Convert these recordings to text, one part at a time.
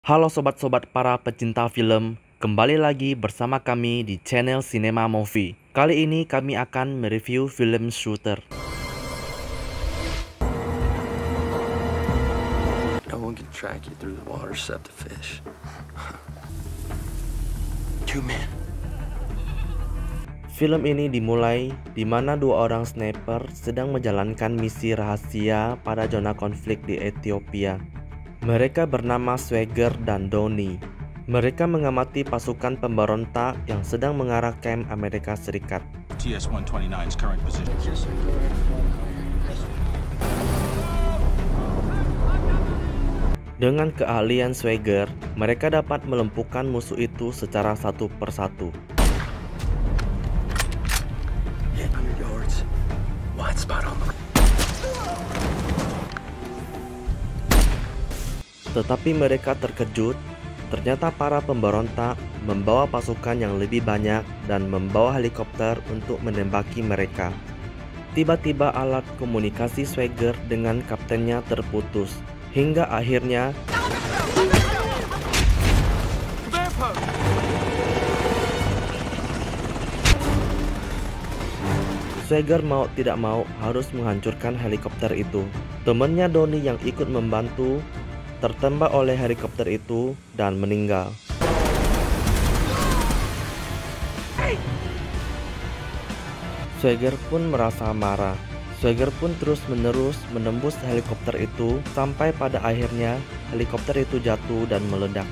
Halo sobat-sobat para pecinta film, kembali lagi bersama kami di channel Cinema Movie. Kali ini kami akan mereview film Shooter. No one can track you through the water except a fish. 2 men. Film ini dimulai di mana dua orang sniper sedang menjalankan misi rahasia pada zona konflik di Ethiopia. Mereka bernama Swagger dan Donnie. Mereka mengamati pasukan pemberontak yang sedang mengarah camp Amerika Serikat. TS-129's current position. Dengan keahlian Swagger, mereka dapat melumpuhkan musuh itu secara satu persatu. Hit 100 yards. Wide spot on the... Tetapi mereka terkejut, ternyata para pemberontak membawa pasukan yang lebih banyak dan membawa helikopter untuk menembaki mereka. Tiba-tiba alat komunikasi Swagger dengan kaptennya terputus, hingga akhirnya Swagger mau tidak mau harus menghancurkan helikopter itu. Temannya Donnie yang ikut membantu tertembak oleh helikopter itu dan meninggal. Swagger pun merasa marah. Swagger pun terus-menerus menembus helikopter itu sampai pada akhirnya helikopter itu jatuh dan meledak.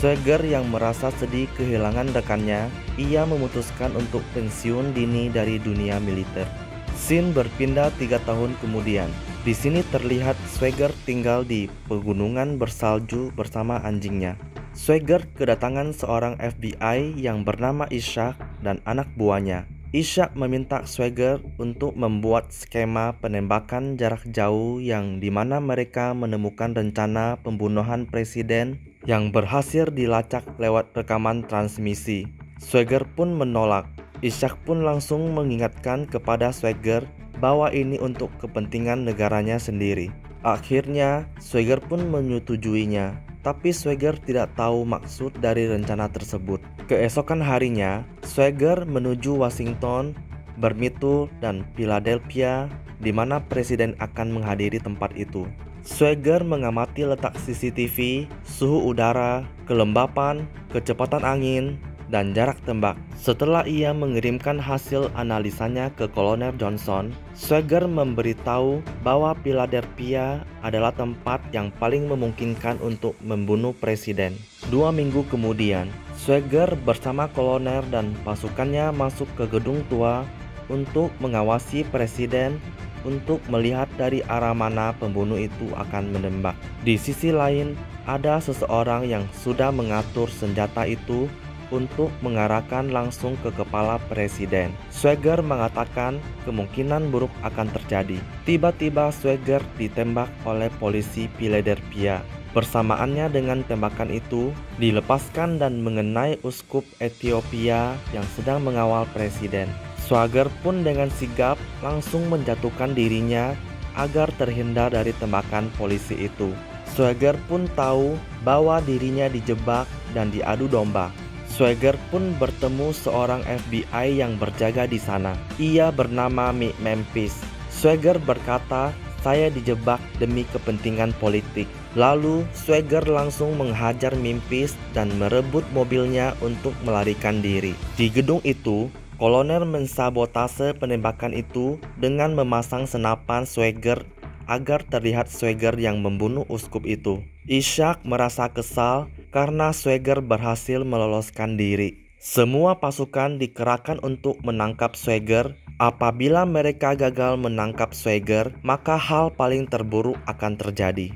Swagger yang merasa sedih kehilangan rekannya, ia memutuskan untuk pensiun dini dari dunia militer. Scene berpindah 3 tahun kemudian. Di sini terlihat Swagger tinggal di pegunungan bersalju bersama anjingnya. Swagger kedatangan seorang FBI yang bernama Ishak dan anak buahnya. Ishak meminta Swagger untuk membuat skema penembakan jarak jauh yang dimana mereka menemukan rencana pembunuhan presiden yang berhasil dilacak lewat rekaman transmisi. Swagger pun menolak. Ishak pun langsung mengingatkan kepada Swagger bahwa ini untuk kepentingan negaranya sendiri. Akhirnya Swagger pun menyetujuinya, tapi Swagger tidak tahu maksud dari rencana tersebut. Keesokan harinya, Swagger menuju Washington, Birmingham, dan Philadelphia, di mana presiden akan menghadiri tempat itu. Swagger mengamati letak CCTV, suhu udara, kelembapan, kecepatan angin, dan jarak tembak. Setelah ia mengirimkan hasil analisanya ke Kolonel Johnson, Swagger memberitahu bahwa Philadelphia adalah tempat yang paling memungkinkan untuk membunuh presiden. 2 minggu kemudian, Swagger bersama kolonel dan pasukannya masuk ke gedung tua untuk mengawasi presiden untuk melihat dari arah mana pembunuh itu akan menembak. Di sisi lain, ada seseorang yang sudah mengatur senjata itu untuk mengarahkan langsung ke kepala presiden. Swagger mengatakan kemungkinan buruk akan terjadi. Tiba-tiba Swagger ditembak oleh polisi Philadelphia. Persamaannya dengan tembakan itu dilepaskan dan mengenai uskup Ethiopia yang sedang mengawal presiden. Swagger pun dengan sigap langsung menjatuhkan dirinya agar terhindar dari tembakan polisi itu. Swagger pun tahu bahwa dirinya dijebak dan diadu domba. Swagger pun bertemu seorang FBI yang berjaga di sana. Ia bernama Mick Memphis. Swagger berkata, "Saya dijebak demi kepentingan politik." Lalu Swagger langsung menghajar Memphis dan merebut mobilnya untuk melarikan diri. Di gedung itu, kolonel mensabotase penembakan itu dengan memasang senapan Swagger agar terlihat Swagger yang membunuh uskup itu. Ishak merasa kesal karena Swagger berhasil meloloskan diri. Semua pasukan dikerahkan untuk menangkap Swagger. Apabila mereka gagal menangkap Swagger, maka hal paling terburuk akan terjadi.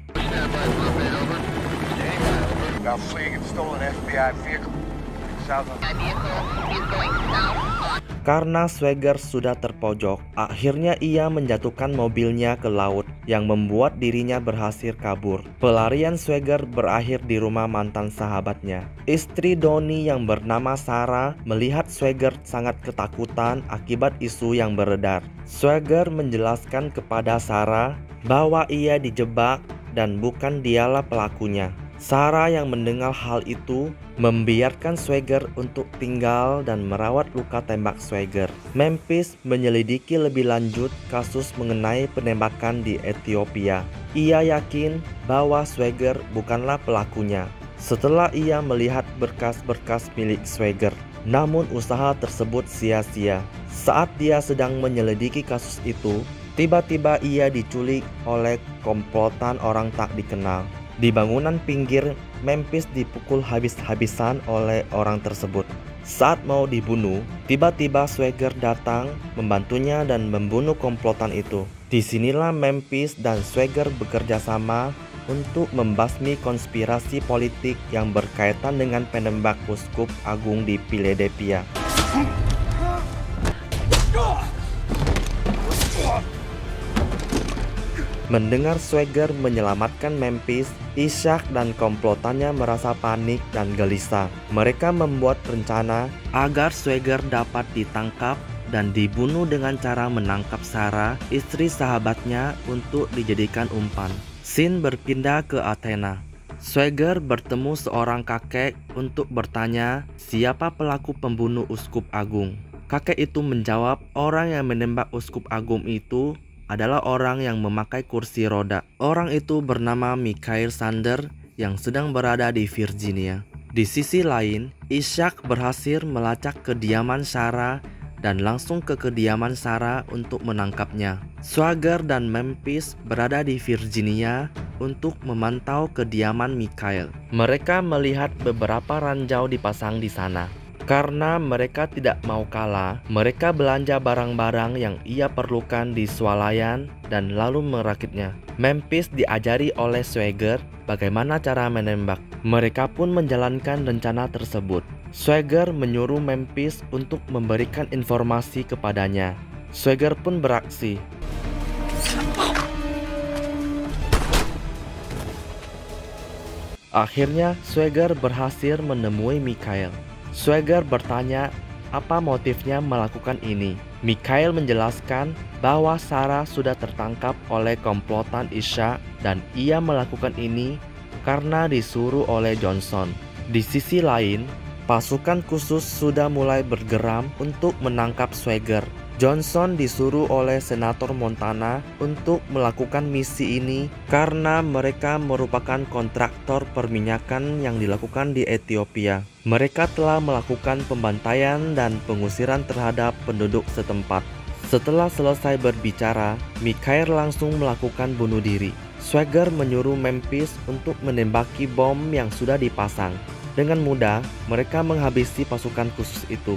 Karena Swagger sudah terpojok, akhirnya ia menjatuhkan mobilnya ke laut yang membuat dirinya berhasil kabur. Pelarian Swagger berakhir di rumah mantan sahabatnya. Istri Donnie yang bernama Sarah melihat Swagger sangat ketakutan akibat isu yang beredar. Swagger menjelaskan kepada Sarah bahwa ia dijebak dan bukan dialah pelakunya. Sarah yang mendengar hal itu membiarkan Swagger untuk tinggal dan merawat luka tembak Swagger. Memphis menyelidiki lebih lanjut kasus mengenai penembakan di Ethiopia. Ia yakin bahwa Swagger bukanlah pelakunya setelah ia melihat berkas-berkas milik Swagger. Namun usaha tersebut sia-sia. Saat dia sedang menyelidiki kasus itu, tiba-tiba ia diculik oleh komplotan orang tak dikenal. Di bangunan pinggir, Memphis dipukul habis-habisan oleh orang tersebut. Saat mau dibunuh, tiba-tiba Swagger datang, membantunya dan membunuh komplotan itu. Disinilah Memphis dan Swagger bekerja sama untuk membasmi konspirasi politik yang berkaitan dengan penembak uskup agung di Philadelphia. Mendengar Swagger menyelamatkan Memphis, Ishak dan komplotannya merasa panik dan gelisah. Mereka membuat rencana agar Swagger dapat ditangkap dan dibunuh dengan cara menangkap Sarah, istri sahabatnya, untuk dijadikan umpan. Scene berpindah ke Athena. Swagger bertemu seorang kakek untuk bertanya siapa pelaku pembunuh uskup agung. Kakek itu menjawab orang yang menembak uskup agung itu adalah orang yang memakai kursi roda. Orang itu bernama Michael Sander yang sedang berada di Virginia. Di sisi lain, Ishak berhasil melacak kediaman Sarah dan langsung ke kediaman Sarah untuk menangkapnya. Swagger dan Memphis berada di Virginia untuk memantau kediaman Michael. Mereka melihat beberapa ranjau dipasang di sana. Karena mereka tidak mau kalah, mereka belanja barang-barang yang ia perlukan di swalayan dan lalu merakitnya. Memphis diajari oleh Swagger bagaimana cara menembak. Mereka pun menjalankan rencana tersebut. Swagger menyuruh Memphis untuk memberikan informasi kepadanya. Swagger pun beraksi. Akhirnya Swagger berhasil menemui Michael. Swagger bertanya apa motifnya melakukan ini. Michael menjelaskan bahwa Sarah sudah tertangkap oleh komplotan Ishak dan ia melakukan ini karena disuruh oleh Johnson. Di sisi lain, pasukan khusus sudah mulai bergeram untuk menangkap Swagger. Johnson disuruh oleh Senator Montana untuk melakukan misi ini karena mereka merupakan kontraktor perminyakan yang dilakukan di Ethiopia. Mereka telah melakukan pembantaian dan pengusiran terhadap penduduk setempat. Setelah selesai berbicara, Michael langsung melakukan bunuh diri. Swagger menyuruh Memphis untuk menembaki bom yang sudah dipasang. Dengan mudah, mereka menghabisi pasukan khusus itu.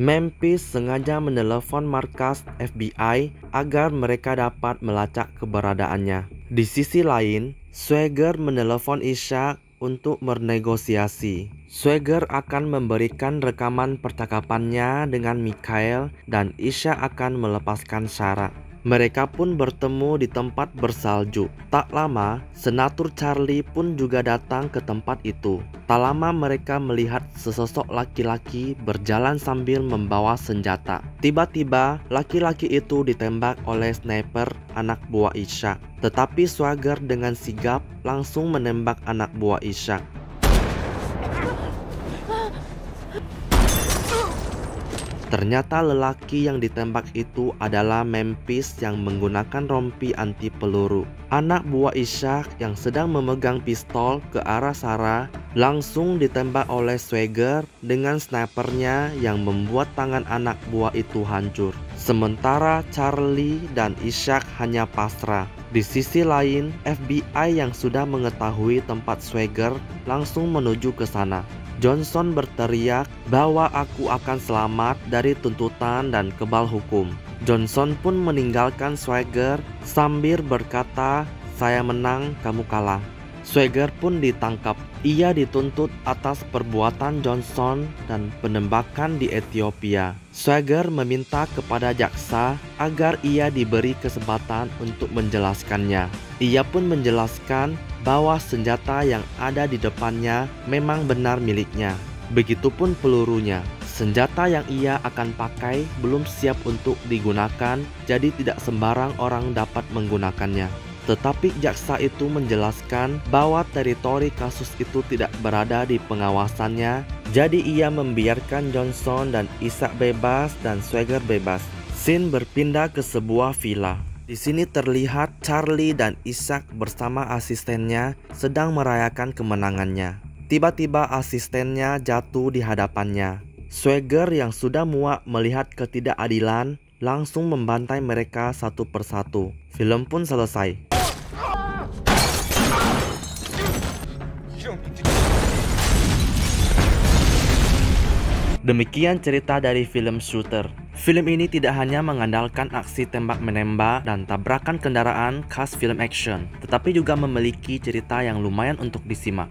Memphis sengaja menelepon markas FBI agar mereka dapat melacak keberadaannya. Di sisi lain, Swagger menelepon Ishak untuk bernegosiasi. Swagger akan memberikan rekaman percakapannya dengan Michael dan Ishak akan melepaskan Sarah. Mereka pun bertemu di tempat bersalju. Tak lama, Senator Charlie pun juga datang ke tempat itu. Tak lama mereka melihat sesosok laki-laki berjalan sambil membawa senjata. Tiba-tiba, laki-laki itu ditembak oleh sniper anak buah Ishak. Tetapi Swagger dengan sigap langsung menembak anak buah Ishak. Ternyata lelaki yang ditembak itu adalah Memphis yang menggunakan rompi anti peluru. Anak buah Ishak yang sedang memegang pistol ke arah Sarah langsung ditembak oleh Swagger dengan snipernya yang membuat tangan anak buah itu hancur. Sementara Charlie dan Ishak hanya pasrah. Di sisi lain, FBI yang sudah mengetahui tempat Swagger langsung menuju ke sana. Johnson berteriak bahwa aku akan selamat dari tuntutan dan kebal hukum. Johnson pun meninggalkan Swagger sambil berkata, "Saya menang, kamu kalah." Swagger pun ditangkap. Ia dituntut atas perbuatan Johnson dan penembakan di Ethiopia. Swagger meminta kepada jaksa agar ia diberi kesempatan untuk menjelaskannya. Ia pun menjelaskan bahwa senjata yang ada di depannya memang benar miliknya. Begitupun pelurunya. Senjata yang ia akan pakai belum siap untuk digunakan, jadi tidak sembarang orang dapat menggunakannya. Tetapi jaksa itu menjelaskan bahwa teritori kasus itu tidak berada di pengawasannya, jadi ia membiarkan Johnson dan Isaac bebas dan Swagger bebas. Scene berpindah ke sebuah villa. Di sini terlihat Charlie dan Isaac bersama asistennya sedang merayakan kemenangannya. Tiba-tiba asistennya jatuh di hadapannya. Swagger yang sudah muak melihat ketidakadilan langsung membantai mereka satu persatu. Film pun selesai. Demikian cerita dari film Shooter. Film ini tidak hanya mengandalkan aksi tembak-menembak dan tabrakan kendaraan khas film action, tetapi juga memiliki cerita yang lumayan untuk disimak.